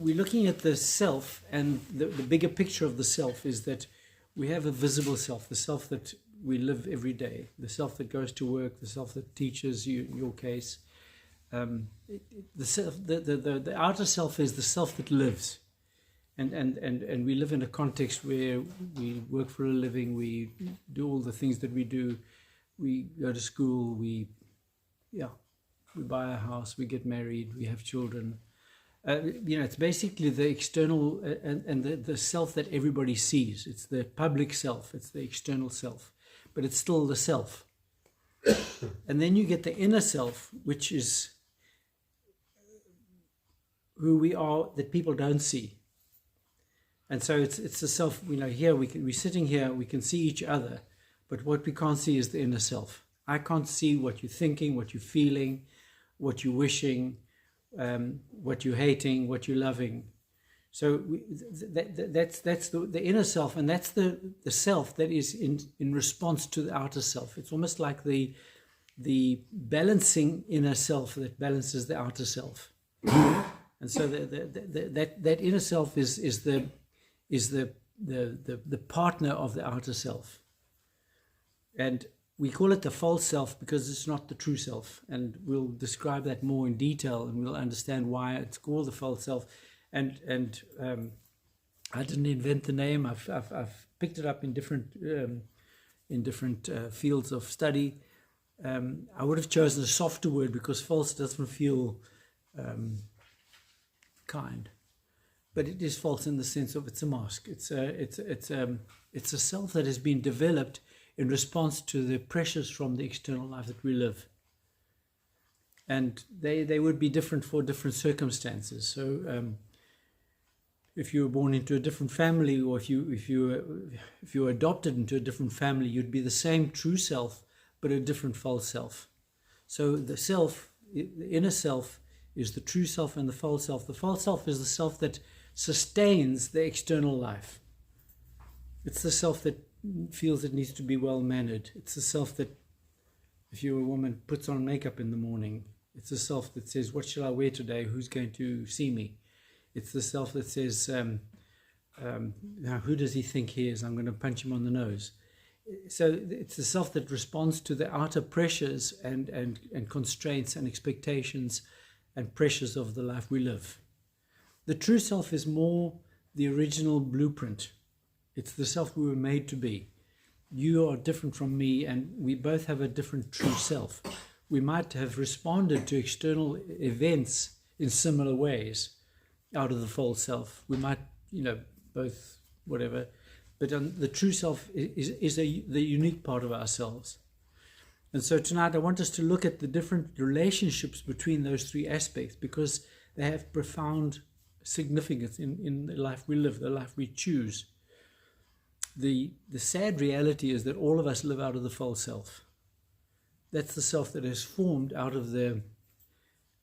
We're looking at the self, and the bigger picture of the self is that we have a visible self, the self that we live every day, the self that goes to work, the self that teaches you, in your case. The self, the outer self is the self that lives. And we live in a context where we work for a living, we do all the things that we do, we go to school, we buy a house, we get married, we have children. It's basically the external and the self that everybody sees. It's the public self, it's the external self, but it's still the self. And then you get the inner self, which is who we are that people don't see. And so it's the self, here we're sitting here, we can see each other, but what we can't see is the inner self. I can't see what you're thinking, what you're feeling, what you're wishing, what you're hating, what you're loving. So that's the inner self, and that's the self that is in response to the outer self. It's almost like the balancing inner self that balances the outer self. And so that inner self is the partner of the outer self. And we call it the false self because it's not the true self. And we'll describe that more in detail, and we'll understand why it's called the false self. And I didn't invent the name. I've picked it up in different fields of study. I would have chosen a softer word because false doesn't feel kind. But it is false in the sense of it's a mask. It's a self that has been developed in response to the pressures from the external life that we live. And they would be different for different circumstances. So if you were born into a different family, or if you were adopted into a different family, you'd be the same true self, but a different false self. So the self, the inner self, is the true self, and the false self. The false self is the self that sustains the external life. It's the self that feels it needs to be well mannered. It's the self that, if you're a woman, puts on makeup in the morning. It's the self that says, what shall I wear today? Who's going to see me? It's the self that says, who does he think he is? I'm going to punch him on the nose. So it's the self that responds to the outer pressures and constraints and expectations and pressures of the life we live. The true self is more the original blueprint. It's the self we were made to be. You are different from me, and we both have a different true self. We might have responded to external events in similar ways out of the false self. We might, both whatever. But the true self is the unique part of ourselves. And so tonight I want us to look at the different relationships between those three aspects, because they have profound significance in the life we live, the life we choose. The sad reality is that all of us live out of the false self. That's the self that is formed out of the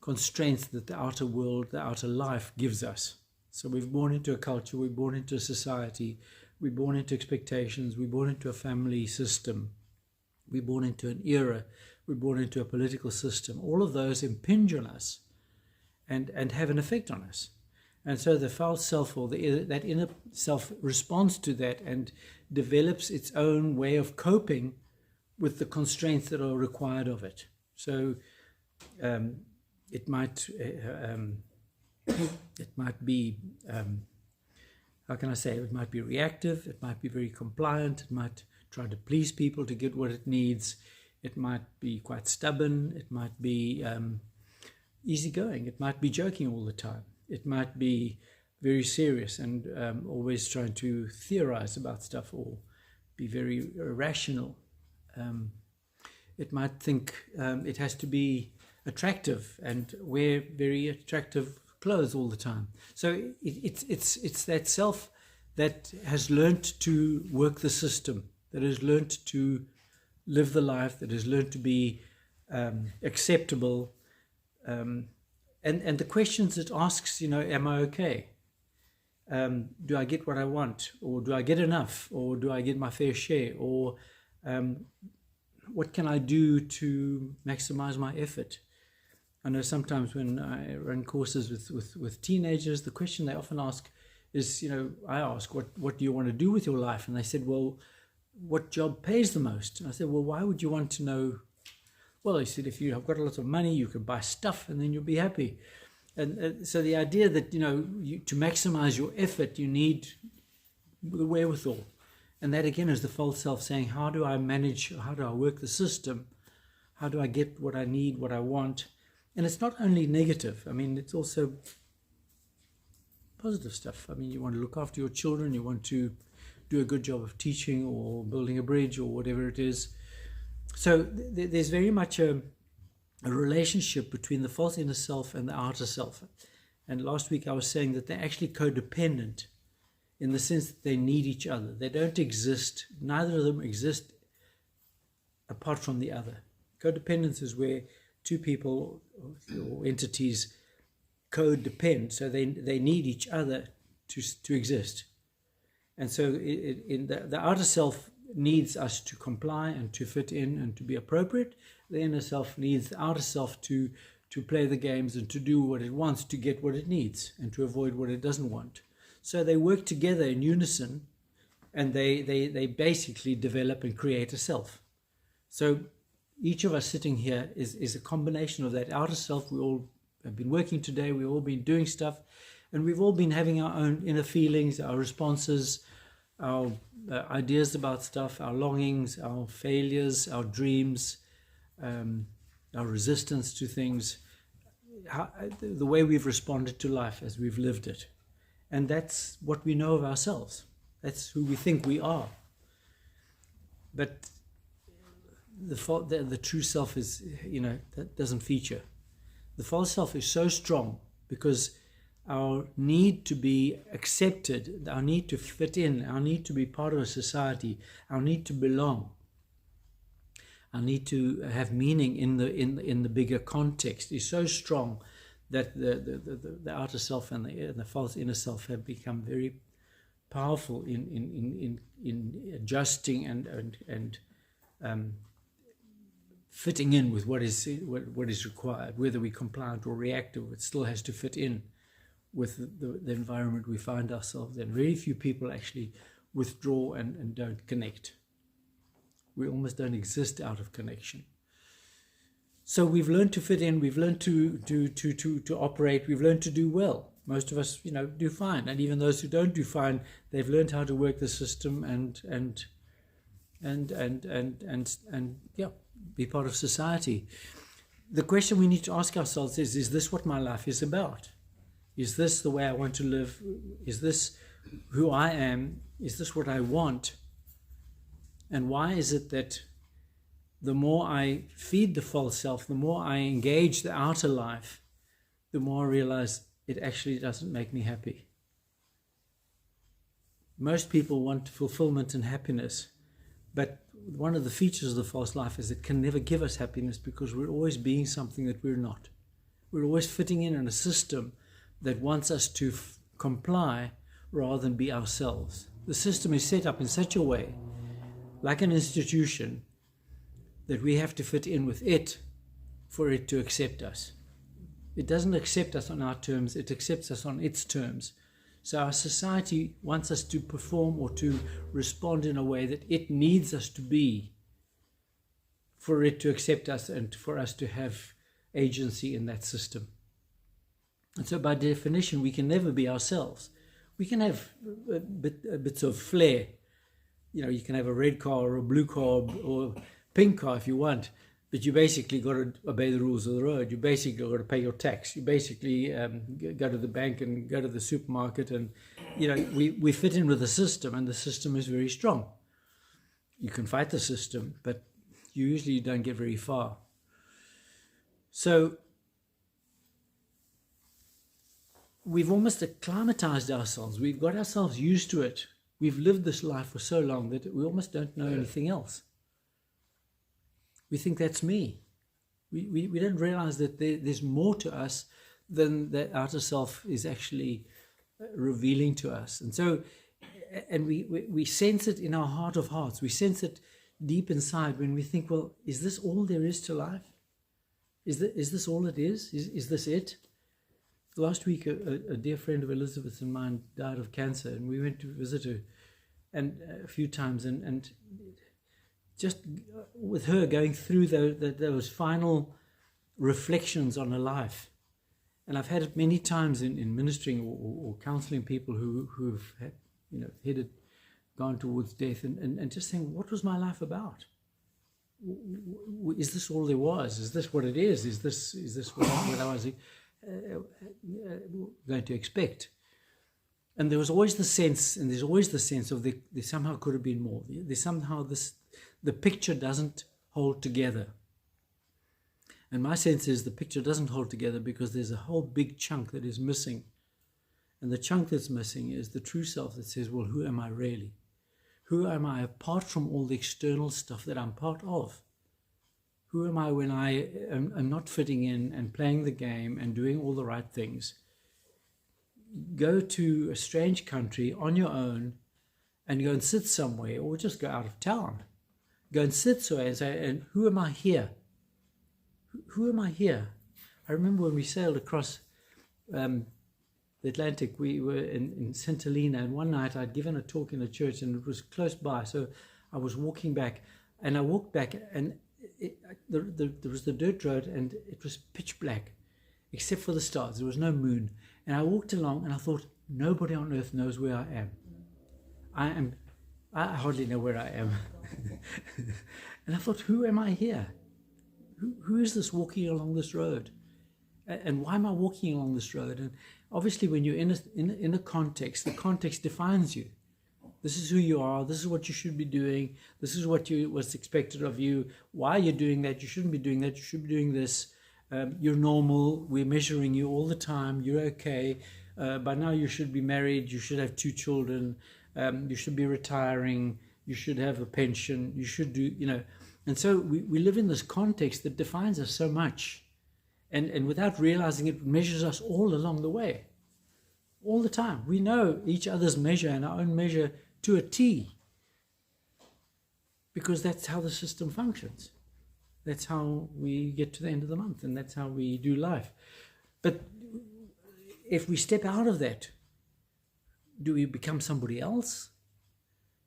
constraints that the outer world, the outer life gives us. So we're born into a culture, we're born into a society, we're born into expectations, we're born into a family system, we're born into an era, we're born into a political system. All of those impinge on us and have an effect on us. And so the false self, or that inner self, responds to that and develops its own way of coping with the constraints that are required of it. So it might be, how can I say, it might be reactive, it might be very compliant, it might try to please people to get what it needs, it might be quite stubborn, it might be easygoing, it might be joking all the time. It might be very serious and always trying to theorize about stuff, or be very irrational. It might think it has to be attractive and wear very attractive clothes all the time. So it's that self that has learned to work the system, that has learned to live the life, that has learned to be acceptable. And the questions it asks, am I okay? Do I get what I want? Or do I get enough? Or do I get my fair share? Or what can I do to maximize my effort? I know sometimes when I run courses with teenagers, the question they often ask is, I ask, what do you want to do with your life? And they said, well, what job pays the most? And I said, well, why would you want to know? Well, he said, if you have got a lot of money, you can buy stuff and then you'll be happy. And so the idea that, to maximize your effort, you need the wherewithal. And that again is the false self saying, how do I manage, how do I work the system? How do I get what I need, what I want? And it's not only negative. I mean, it's also positive stuff. I mean, you want to look after your children, you want to do a good job of teaching or building a bridge or whatever it is. So there's very much a relationship between the false inner self and the outer self. And last week I was saying that they're actually codependent in the sense that they need each other. They don't exist, neither of them exist apart from the other. Codependence is where two people or entities codepend, so they need each other to exist. And so in the outer self needs us to comply and to fit in and to be appropriate. The inner self needs the outer self to play the games and to do what it wants to get what it needs and to avoid what it doesn't want. So they work together in unison, and they basically develop and create a self. So each of us sitting here is a combination of that outer self. We all have been working today, we've all been doing stuff, and we've all been having our own inner feelings, our responses, our ideas about stuff, our longings, our failures, our dreams, our resistance to things, the way we've responded to life as we've lived it. And that's what we know of ourselves. That's who we think we are. But the true self is, that doesn't feature. The false self is so strong because our need to be accepted, our need to fit in, our need to be part of a society, our need to belong, our need to have meaning in the bigger context is so strong that the outer self and the false inner self have become very powerful in adjusting and fitting in with what is required. Whether we compliant or reactive, it still has to fit in with the environment we find ourselves in. Very few people actually withdraw and don't connect. We almost don't exist out of connection. So we've learned to fit in, we've learned to operate, we've learned to do well. Most of us, do fine. And even those who don't do fine, they've learned how to work the system and be part of society. The question we need to ask ourselves is this what my life is about? Is this the way I want to live? Is this who I am? Is this what I want? And why is it that the more I feed the false self, the more I engage the outer life, the more I realize it actually doesn't make me happy? Most people want fulfillment and happiness, but one of the features of the false life is it can never give us happiness because we're always being something that we're not. We're always fitting in a system that wants us to comply rather than be ourselves. The system is set up in such a way, like an institution, that we have to fit in with it for it to accept us. It doesn't accept us on our terms, it accepts us on its terms. So our society wants us to perform or to respond in a way that it needs us to be for it to accept us and for us to have agency in that system. And so by definition, we can never be ourselves. We can have bits of flair. You can have a red car or a blue car or a pink car if you want, but you basically got to obey the rules of the road. You basically got to pay your tax. You basically go to the bank and go to the supermarket, and we fit in with the system, and the system is very strong. You can fight the system, but you usually don't get very far. So we've almost acclimatized ourselves. We've got ourselves used to it. We've lived this life for so long that we almost don't know anything else. We think that's me. We don't realize that there's more to us than the outer self is actually revealing to us. And so, and we sense it in our heart of hearts. We sense it deep inside when we think, well, is this all there is to life? Is this all it is? Is this it? Last week, a dear friend of Elizabeth's and mine died of cancer, and we went to visit her and a few times, and just with her going through those final reflections on her life. And I've had it many times in ministering or counseling people who've had, gone towards death, and just saying, what was my life about? Is this all there was? Is this what it is? Is this what I was going to expect? And there was always the sense, and there's always the sense of there somehow could have been more. There's somehow the picture doesn't hold together. And my sense is the picture doesn't hold together because there's a whole big chunk that is missing. And the chunk that's missing is the true self that says, well, who am I really? Who am I apart from all the external stuff that I'm part of? Who am I when I am not fitting in and playing the game and doing all the right things? Go to a strange country on your own and go and sit somewhere, or just go out of town. Go and sit somewhere and say, and who am I here? Who am I here? I remember when we sailed across the Atlantic, we were in St. Helena, and one night I'd given a talk in a church and it was close by, so I was walking back, and I walked back, and there was the dirt road, and it was pitch black except for the stars. There was no moon, and I walked along and I thought, nobody on earth knows where I am. I hardly know where I am. And I thought, who am I here? Who is this walking along this road? And why am I walking along this road? And obviously when you're in a context, the context defines you. This is who you are. This is what you should be doing. This is what's expected of you. Why you're doing that? You shouldn't be doing that. You should be doing this. You're normal. We're measuring you all the time. You're okay. By now you should be married. You should have 2 children. You should be retiring. You should have a pension. You should do, And so we live in this context that defines us so much. And without realizing it, measures us all along the way. All the time. We know each other's measure and our own measure to a T. Because that's how the system functions. That's how we get to the end of the month, and that's how we do life. But if we step out of that, do we become somebody else?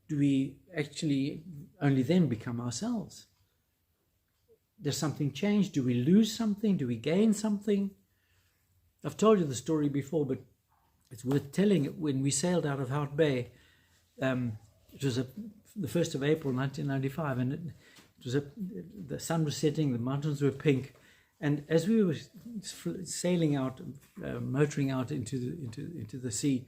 Do we actually only then become ourselves? Does something change? Do we lose something? Do we gain something? I've told you the story before, but it's worth telling it. When we sailed out of Hout Bay, it was the 1st of April 1995, and it was the sun was setting, the mountains were pink, and as we were sailing out, motoring out into the sea,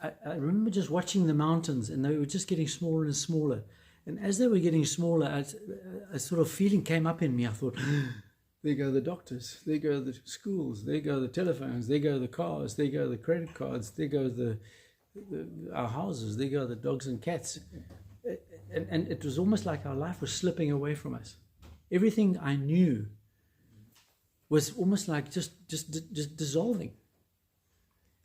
I remember just watching the mountains, and they were just getting smaller and smaller. And as they were getting smaller, a sort of feeling came up in me. I thought, there go the doctors, there go the schools, there go the telephones, there go the cars, there go the credit cards, there go our houses, there go the dogs and cats. And it was almost like our life was slipping away from us. Everything I knew was almost like just dissolving.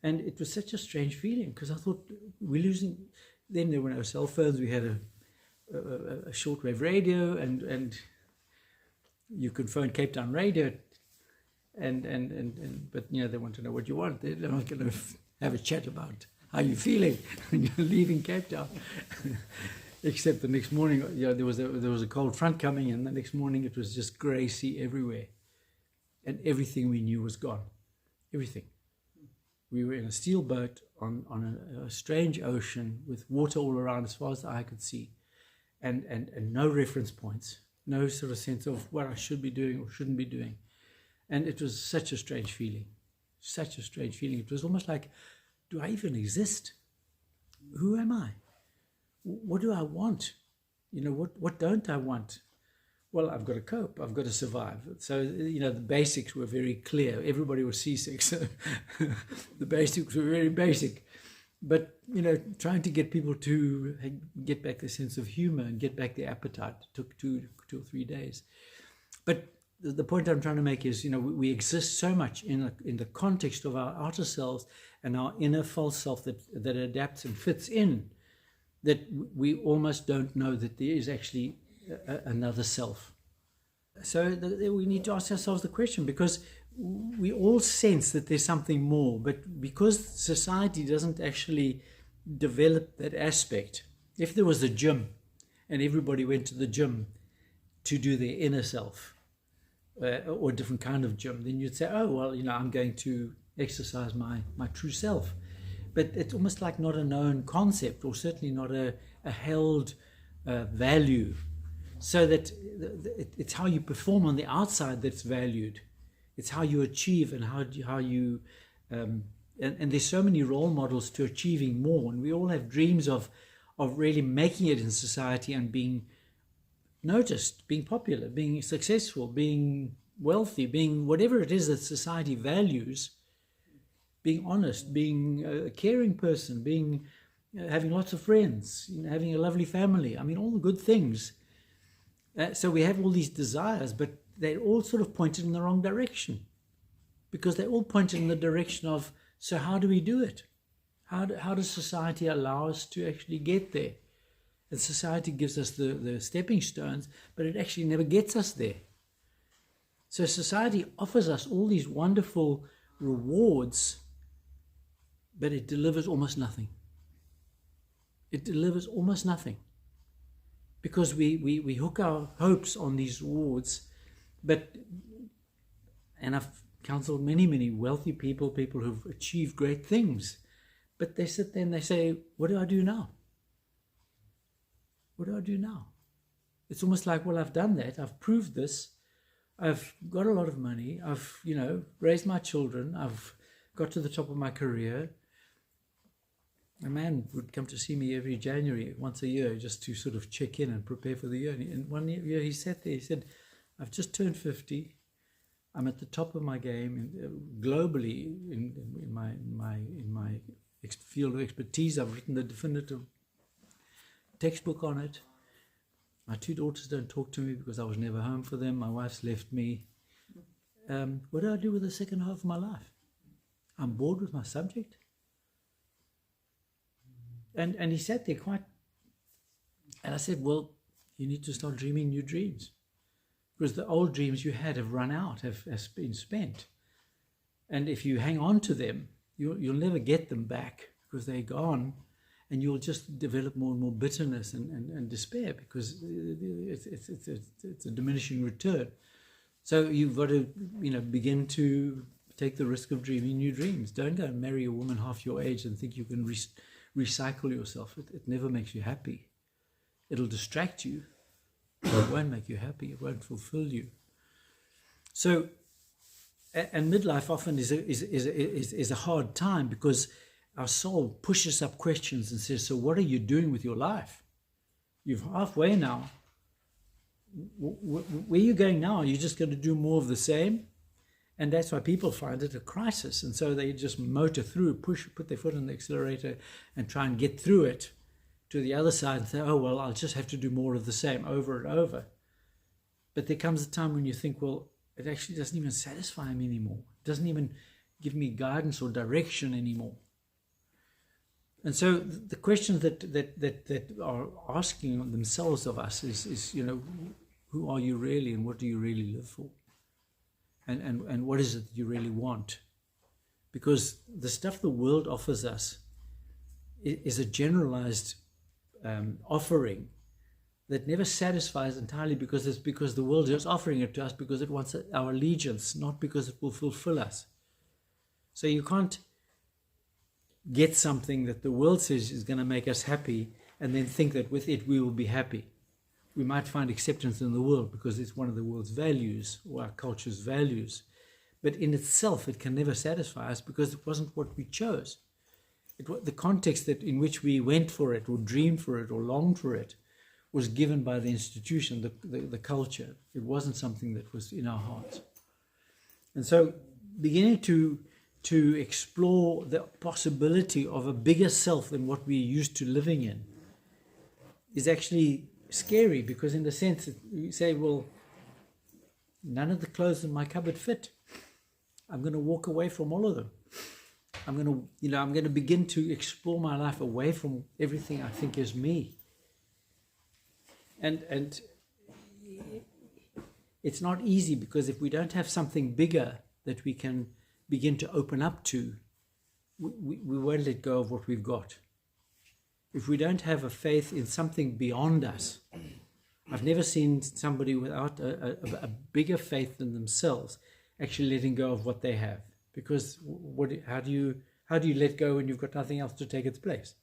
And it was such a strange feeling, because I thought, we're losing. Then there were no cell phones. We had a shortwave radio, and you could phone Cape Town radio, but they want to know what you want. They're not going to have a chat about how you're feeling when you're leaving Cape Town. Except the next morning, there was a cold front coming, and the next morning it was just grey sea everywhere, and everything we knew was gone. Everything. We were in a steel boat on a strange ocean with water all around as far as the eye could see, and no reference points, no sort of sense of what I should be doing or shouldn't be doing. And it was such a strange feeling, such a strange feeling. It was almost like, do I even exist? Who am I? What do I want? What don't I want? Well, I've got to cope. I've got to survive. So, the basics were very clear. Everybody was seasick, so the basics were very basic. But, trying to get people to get back the sense of humor and get back the appetite took 2 or 3 days. But the point I'm trying to make is, we exist so much in the context of our outer selves and our inner false self that adapts and fits in, that we almost don't know that there is actually another self. So we need to ask ourselves the question, because we all sense that there's something more, but because society doesn't actually develop that aspect. If there was a gym and everybody went to the gym to do their inner self, or a different kind of gym, then you'd say, oh, well, I'm going to exercise my true self. But it's almost like not a known concept, or certainly not a held value. So that it's how you perform on the outside that's valued. It's how you achieve, and how you and there's so many role models to achieving more, and we all have dreams of really making it in society and being noticed, being popular, being successful, being wealthy, being whatever it is that society values, being honest, being a caring person, being having lots of friends, having a lovely family. I mean, all the good things. So we have all these desires, but they're all sort of pointed in the wrong direction, because they're all pointed in the direction of, so how do we do it? How does society allow us to actually get there? And society gives us the stepping stones, but it actually never gets us there. So society offers us all these wonderful rewards, but it delivers almost nothing. It delivers almost nothing. Because we hook our hopes on these rewards, and I've counseled many wealthy people who've achieved great things, but they sit there and they say, what do I do now? What do I do now? It's almost like, well, I've done that, I've proved this, I've got a lot of money, I've raised my children, I've got to the top of my career. A man would come to see me every January, once a year, just to sort of check in and prepare for the year. And one year he sat there, he said, I've just turned 50. I'm at the top of my game globally in my field of expertise. I've written the definitive textbook on it. My 2 daughters don't talk to me because I was never home for them. My wife's left me. What do I do with the second half of my life? I'm bored with my subject. And he sat there and I said, well, you need to start dreaming new dreams, because the old dreams you had have run out, have been spent. And if you hang on to them, you'll never get them back, because they're gone, and you'll just develop more and more bitterness and despair, because it's a diminishing return. So you've got to begin to take the risk of dreaming new dreams. Don't go and marry a woman half your age and think you can recycle yourself. It never makes you happy. It'll distract you. It won't make you happy. It won't fulfill you. So, and midlife often is a hard time, because our soul pushes up questions and says, so what are you doing with your life? You're halfway now. Where are you going now? Are you just going to do more of the same? And that's why people find it a crisis. And so they just motor through, put their foot on the accelerator and try and get through it to the other side and say, oh, well, I'll just have to do more of the same over and over. But there comes a time when you think, well, it actually doesn't even satisfy me anymore. It doesn't even give me guidance or direction anymore. And so the questions that are asking themselves of us is who are you really, and what do you really live for? And what is it that you really want? Because the stuff the world offers us is a generalized offering that never satisfies entirely, because the world is offering it to us because it wants our allegiance, not because it will fulfill us. So you can't get something that the world says is going to make us happy and then think that with it we will be happy. We might find acceptance in the world because it's one of the world's values or our culture's values. But in itself, it can never satisfy us because it wasn't what we chose. The context in which we went for it or dreamed for it or longed for it was given by the institution, the culture. It wasn't something that was in our hearts. And so beginning to explore the possibility of a bigger self than what we're used to living in is actually scary, because in the sense that you say, well, none of the clothes in my cupboard fit. I'm going to walk away from all of them. I'm going to begin to explore my life away from everything I think is me. And it's not easy, because if we don't have something bigger that we can begin to open up to, we won't let go of what we've got. If we don't have a faith in something beyond us, I've never seen somebody without a bigger faith than themselves actually letting go of what they have. Because how do you let go when you've got nothing else to take its place?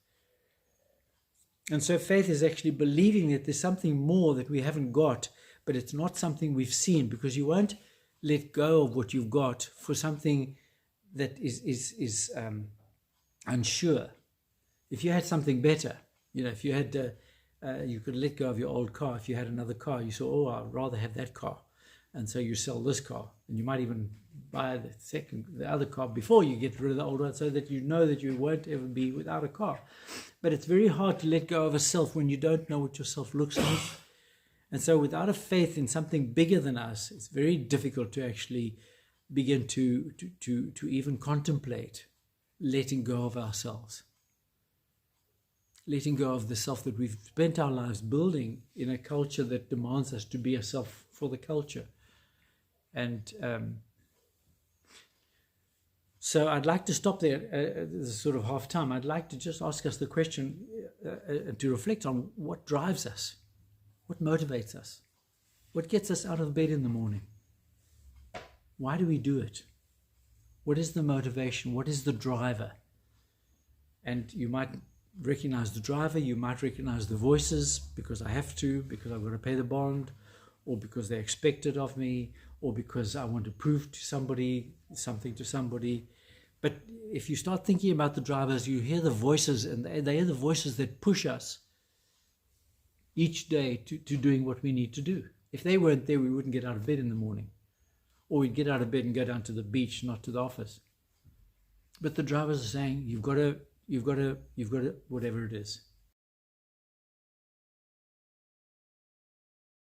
And so faith is actually believing that there's something more that we haven't got, but it's not something we've seen, because you won't let go of what you've got for something that is unsure. If you had something better, if you had, you could let go of your old car. If you had another car, you saw, oh, I'd rather have that car. And so you sell this car, and you might even buy the other car before you get rid of the old one, so that you know that you won't ever be without a car. But it's very hard to let go of a self when you don't know what your self looks like. And so without a faith in something bigger than us, it's very difficult to actually begin to even contemplate letting go of ourselves. Letting go of the self that we've spent our lives building in a culture that demands us to be a self for the culture. And so I'd like to stop there at this sort of half time. I'd like to just ask us the question to reflect on what drives us, what motivates us, what gets us out of bed in the morning. Why do we do it? What is the motivation? What is the driver? And you might recognize the driver, you might recognize the voices, because I have to, because I've got to pay the bond, or because they expect it of me, or because I want to prove to somebody something to somebody. But if you start thinking about the drivers, you hear the voices, and they are the voices that push us each day to doing what we need to do. If they weren't there, we wouldn't get out of bed in the morning, or we'd get out of bed and go down to the beach, not to the office. But the drivers are saying, you've got to, whatever it is.